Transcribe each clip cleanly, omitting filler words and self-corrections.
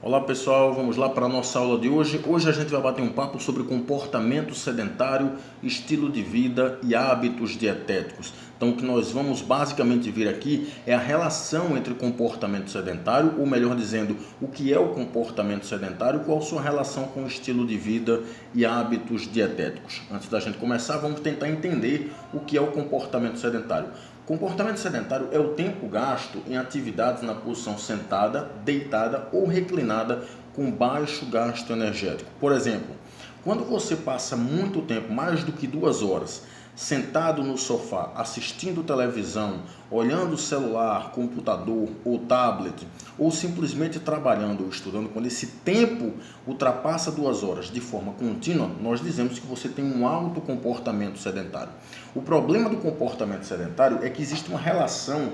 Olá pessoal, vamos lá para a nossa aula de hoje. Hoje a gente vai bater um papo sobre comportamento sedentário, estilo de vida e hábitos dietéticos. Então o que nós vamos basicamente ver aqui é a relação entre comportamento sedentário, ou melhor dizendo, o que é o comportamento sedentário, qual a sua relação com o estilo de vida e hábitos dietéticos. Antes da gente começar, vamos tentar entender o que é o comportamento sedentário. Comportamento sedentário é o tempo gasto em atividades na posição sentada, deitada ou reclinada com baixo gasto energético. Por exemplo, quando você passa muito tempo, mais do que 2 horas, sentado no sofá, assistindo televisão, olhando o celular, computador ou tablet, ou simplesmente trabalhando ou estudando, quando esse tempo ultrapassa 2 horas de forma contínua, nós dizemos que você tem um alto comportamento sedentário. O problema do comportamento sedentário é que existe uma relação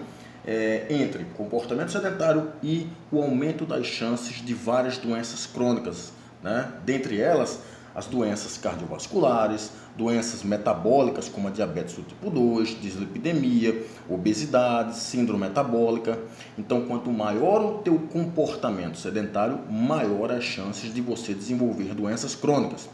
entre comportamento sedentário e o aumento das chances de várias doenças crônicas, né? Dentre elas, as doenças cardiovasculares, doenças metabólicas como a diabetes do tipo 2, dislipidemia, obesidade, síndrome metabólica. Então, quanto maior o teu comportamento sedentário, maior as chances de você desenvolver doenças crônicas.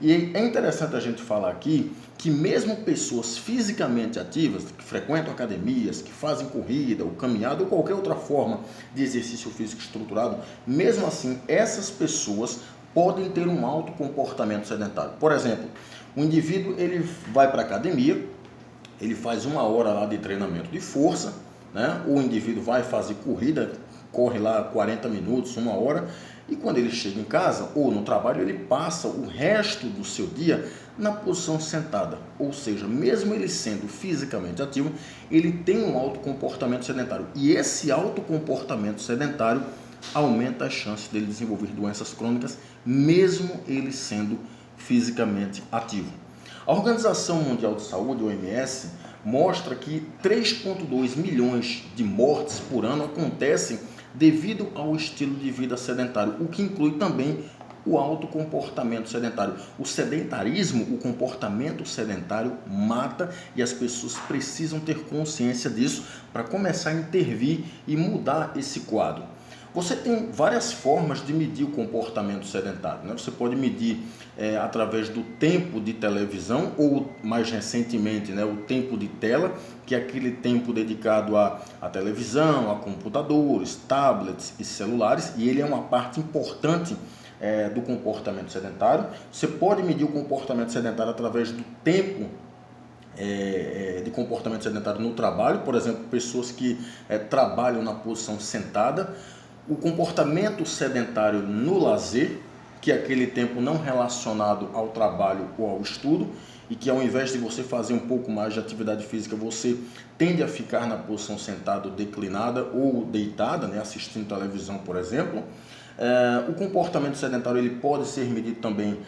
E é interessante a gente falar aqui que mesmo pessoas fisicamente ativas, que frequentam academias, que fazem corrida ou caminhada ou qualquer outra forma de exercício físico estruturado, mesmo assim, essas pessoas podem ter um alto comportamento sedentário. Por exemplo, o indivíduo ele vai para a academia, ele faz 1 hora lá de treinamento de força, né? O indivíduo vai fazer corrida, corre lá 40 minutos, 1 hora, e quando ele chega em casa ou no trabalho, ele passa o resto do seu dia na posição sentada. Ou seja, mesmo ele sendo fisicamente ativo, ele tem um alto comportamento sedentário. E esse alto comportamento sedentário aumenta as chances dele desenvolver doenças crônicas, mesmo ele sendo fisicamente ativo. A Organização Mundial de Saúde, OMS, mostra que 3,2 milhões de mortes por ano acontecem devido ao estilo de vida sedentário, o que inclui também o alto comportamento sedentário. O sedentarismo, o comportamento sedentário mata e as pessoas precisam ter consciência disso para começar a intervir e mudar esse quadro. Você tem várias formas de medir o comportamento sedentário, né? Você pode medir através do tempo de televisão ou, mais recentemente, né, o tempo de tela, que é aquele tempo dedicado à televisão, a computadores, tablets e celulares, e ele é uma parte importante do comportamento sedentário. Você pode medir o comportamento sedentário através do tempo de comportamento sedentário no trabalho, por exemplo, pessoas que trabalham na posição sentada. O comportamento sedentário no lazer, que é aquele tempo não relacionado ao trabalho ou ao estudo, e que ao invés de você fazer um pouco mais de atividade física, você tende a ficar na posição sentada, declinada ou deitada, né, assistindo televisão, por exemplo. O comportamento sedentário ele pode ser medido também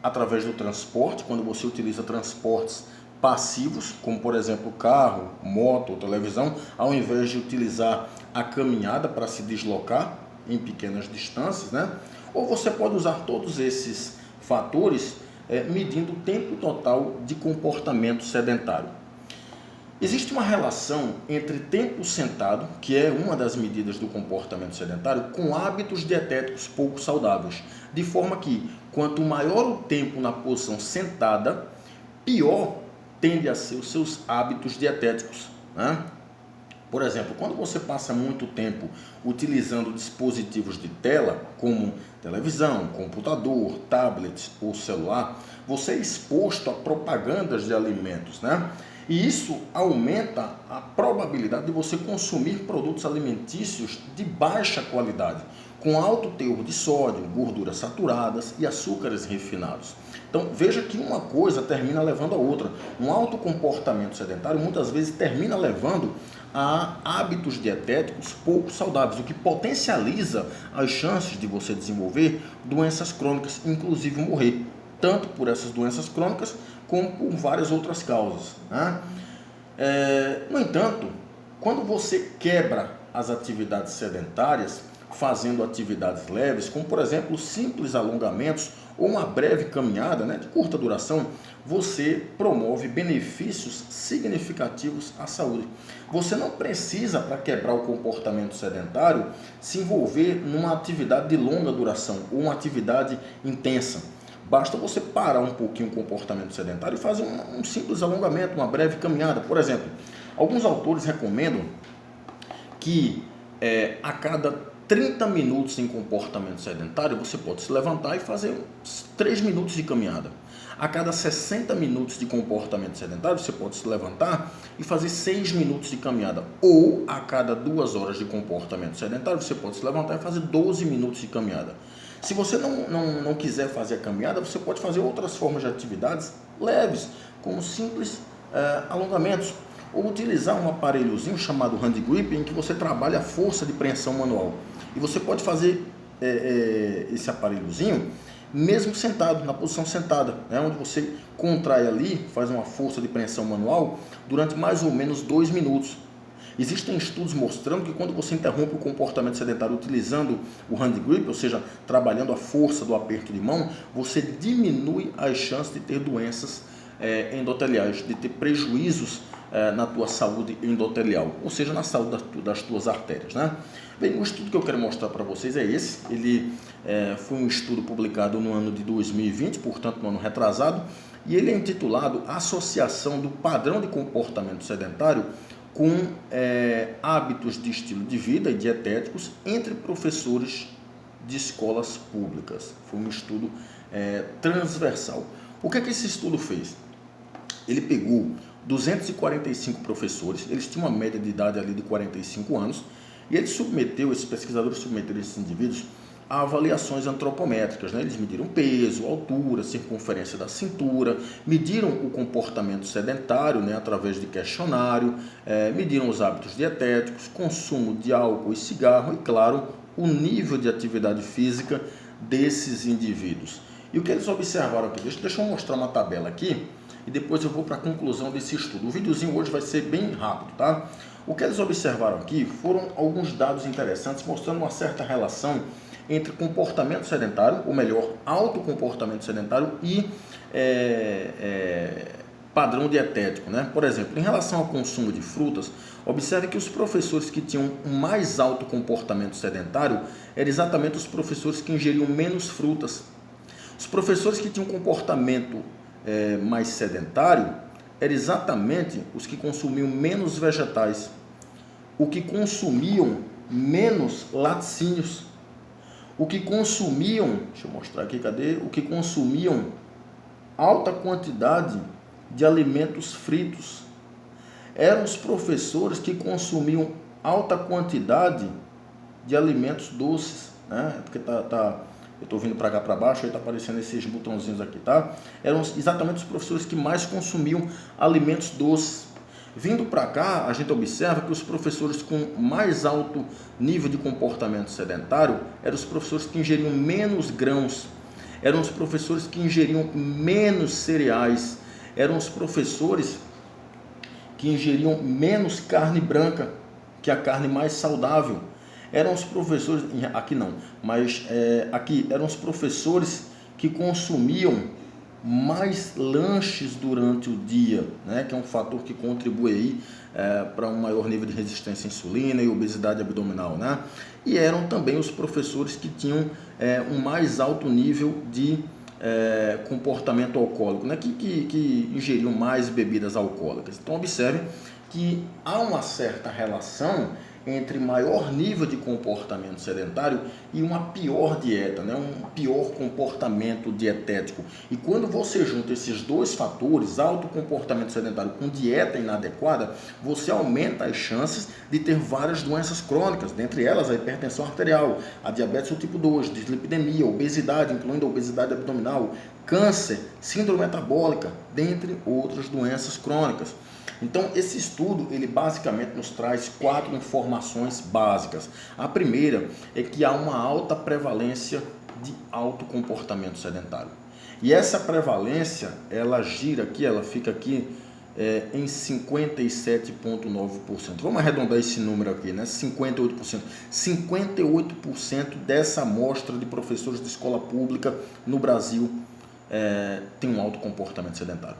através do transporte, quando você utiliza transportes passivos, como por exemplo carro, moto ou televisão, ao invés de utilizar a caminhada para se deslocar em pequenas distâncias, né? Ou você pode usar todos esses fatores medindo o tempo total de comportamento sedentário. Existe uma relação entre tempo sentado, que é uma das medidas do comportamento sedentário, com hábitos dietéticos pouco saudáveis, de forma que quanto maior o tempo na posição sentada, pior tende a ser os seus hábitos dietéticos, né? Por exemplo, quando você passa muito tempo utilizando dispositivos de tela, como televisão, computador, tablet ou celular, você é exposto a propagandas de alimentos, né? E isso aumenta a probabilidade de você consumir produtos alimentícios de baixa qualidade, com alto teor de sódio, gorduras saturadas e açúcares refinados. Então, veja que uma coisa termina levando a outra. Um alto comportamento sedentário muitas vezes termina levando a hábitos dietéticos pouco saudáveis, o que potencializa as chances de você desenvolver doenças crônicas, inclusive morrer, tanto por essas doenças crônicas como por várias outras causas, né? No entanto, quando você quebra as atividades sedentárias, fazendo atividades leves, como por exemplo simples alongamentos ou uma breve caminhada, de curta duração, você promove benefícios significativos à saúde. Você não precisa, para quebrar o comportamento sedentário, se envolver numa atividade de longa duração ou uma atividade intensa. Basta você parar um pouquinho o comportamento sedentário e fazer um simples alongamento, uma breve caminhada. Por exemplo, alguns autores recomendam que a cada 30 minutos em comportamento sedentário, você pode se levantar e fazer 3 minutos de caminhada. A cada 60 minutos de comportamento sedentário, você pode se levantar e fazer 6 minutos de caminhada. Ou a cada 2 horas de comportamento sedentário, você pode se levantar e fazer 12 minutos de caminhada. Se você não quiser fazer a caminhada, você pode fazer outras formas de atividades leves, como simples alongamentos. Ou utilizar um aparelhozinho chamado hand grip, em que você trabalha a força de preensão manual. E você pode fazer esse aparelhozinho mesmo sentado, na posição sentada, onde você contrai ali, faz uma força de preensão manual durante mais ou menos 2 minutos. Existem estudos mostrando que quando você interrompe o comportamento sedentário utilizando o hand grip, ou seja, trabalhando a força do aperto de mão, você diminui as chances de ter doenças endoteliais, de ter prejuízos na tua saúde endotelial, ou seja, na saúde das tuas artérias, Bem, o estudo que eu quero mostrar para vocês é esse. Ele foi um estudo publicado no ano de 2020, portanto no ano retrasado, e ele é intitulado Associação do Padrão de Comportamento Sedentário com hábitos de estilo de vida e dietéticos entre professores de escolas públicas. Foi um estudo transversal. O que é que esse estudo fez? Ele pegou 245 professores, eles tinham uma média de idade ali de 45 anos, e esses pesquisadores submeteram esses indivíduos a avaliações antropométricas, Eles mediram peso, altura, circunferência da cintura, mediram o comportamento sedentário, através de questionário, mediram os hábitos dietéticos, consumo de álcool e cigarro e, claro, o nível de atividade física desses indivíduos. E o que eles observaram aqui? Deixa eu mostrar uma tabela aqui e depois eu vou para a conclusão desse estudo. O videozinho hoje vai ser bem rápido, tá? O que eles observaram aqui foram alguns dados interessantes mostrando uma certa relação entre comportamento sedentário, ou melhor, alto comportamento sedentário e padrão dietético, Por exemplo, em relação ao consumo de frutas, observe que os professores que tinham um mais alto comportamento sedentário eram exatamente os professores que ingeriam menos frutas. Os professores que tinham um comportamento mais sedentário eram exatamente os que consumiam menos vegetais, o que consumiam menos laticínios, o que consumiam, deixa eu mostrar aqui, o que consumiam alta quantidade de alimentos fritos. Eram os professores que consumiam alta quantidade de alimentos doces, Porque eu estou vindo para cá para baixo, aí está aparecendo esses botãozinhos aqui, tá? Eram exatamente os professores que mais consumiam alimentos doces. Vindo para cá, a gente observa que os professores com mais alto nível de comportamento sedentário eram os professores que ingeriam menos grãos, eram os professores que ingeriam menos cereais, eram os professores que ingeriam menos carne branca, que é a carne mais saudável. Eram os professores, aqui não, mas aqui eram os professores que consumiam mais lanches durante o dia, que é um fator que contribui aí para um maior nível de resistência à insulina e obesidade abdominal, E eram também os professores que tinham um mais alto nível de comportamento alcoólico, que ingeriam mais bebidas alcoólicas. Então observe que há uma certa relação entre maior nível de comportamento sedentário e uma pior dieta, um pior comportamento dietético. E quando você junta esses dois fatores, alto comportamento sedentário com dieta inadequada, você aumenta as chances de ter várias doenças crônicas, dentre elas a hipertensão arterial, a diabetes do tipo 2, dislipidemia, obesidade, incluindo a obesidade abdominal, câncer, síndrome metabólica, dentre outras doenças crônicas. Então, esse estudo, ele basicamente nos traz 4 informações básicas. A primeira é que há uma alta prevalência de alto comportamento sedentário. E essa prevalência, ela gira aqui, ela fica aqui em 57,9%. Vamos arredondar esse número aqui, né? 58%. 58% dessa amostra de professores de escola pública no Brasil tem um alto comportamento sedentário.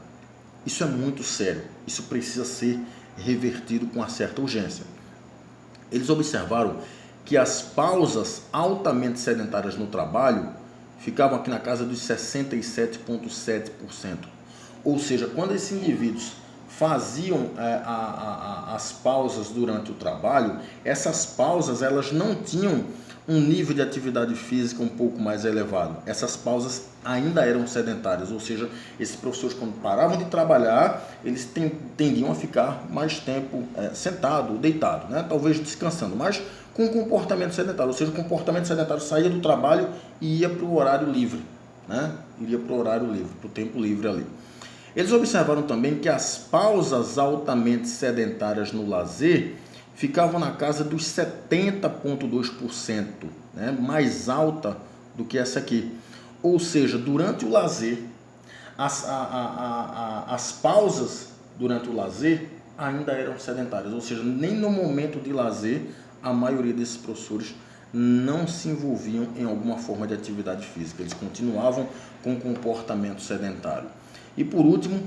Isso é muito sério. Isso precisa ser revertido com uma certa urgência. Eles observaram que as pausas altamente sedentárias no trabalho ficavam aqui na casa dos 67,7%. Ou seja, quando esses indivíduos faziam as pausas durante o trabalho, essas pausas elas não tinham um nível de atividade física um pouco mais elevado. Essas pausas ainda eram sedentárias, ou seja, esses professores quando paravam de trabalhar, eles tendiam a ficar mais tempo sentado, deitado, né? Talvez descansando, mas com comportamento sedentário, ou seja, o comportamento sedentário saía do trabalho e ia para o horário livre, né? Iria para o horário livre, para o tempo livre ali. Eles observaram também que as pausas altamente sedentárias no lazer ficavam na casa dos 70,2%, né? Mais alta do que essa aqui. Ou seja, durante o lazer, as pausas durante o lazer ainda eram sedentárias. Ou seja, nem no momento de lazer, a maioria desses professores não se envolviam em alguma forma de atividade física. Eles continuavam com comportamento sedentário. E por último,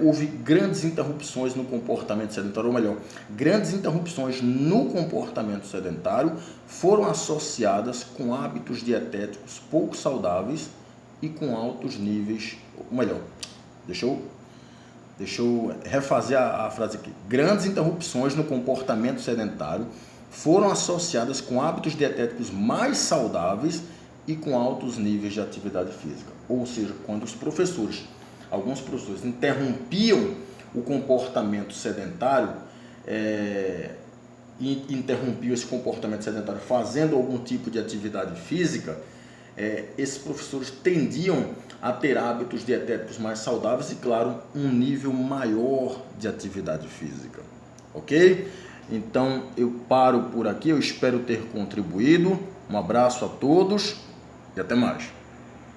houve grandes interrupções no comportamento sedentário, ou melhor, grandes interrupções no comportamento sedentário foram associadas com hábitos dietéticos pouco saudáveis e com altos níveis, ou melhor, deixa eu refazer a frase aqui. Grandes interrupções no comportamento sedentário foram associadas com hábitos dietéticos mais saudáveis e com altos níveis de atividade física. Ou seja, quando alguns professores interrompiam o comportamento sedentário, interrompiam esse comportamento sedentário fazendo algum tipo de atividade física, esses professores tendiam a ter hábitos dietéticos mais saudáveis e, claro, um nível maior de atividade física. Ok? Então, eu paro por aqui, eu espero ter contribuído. Um abraço a todos e até mais.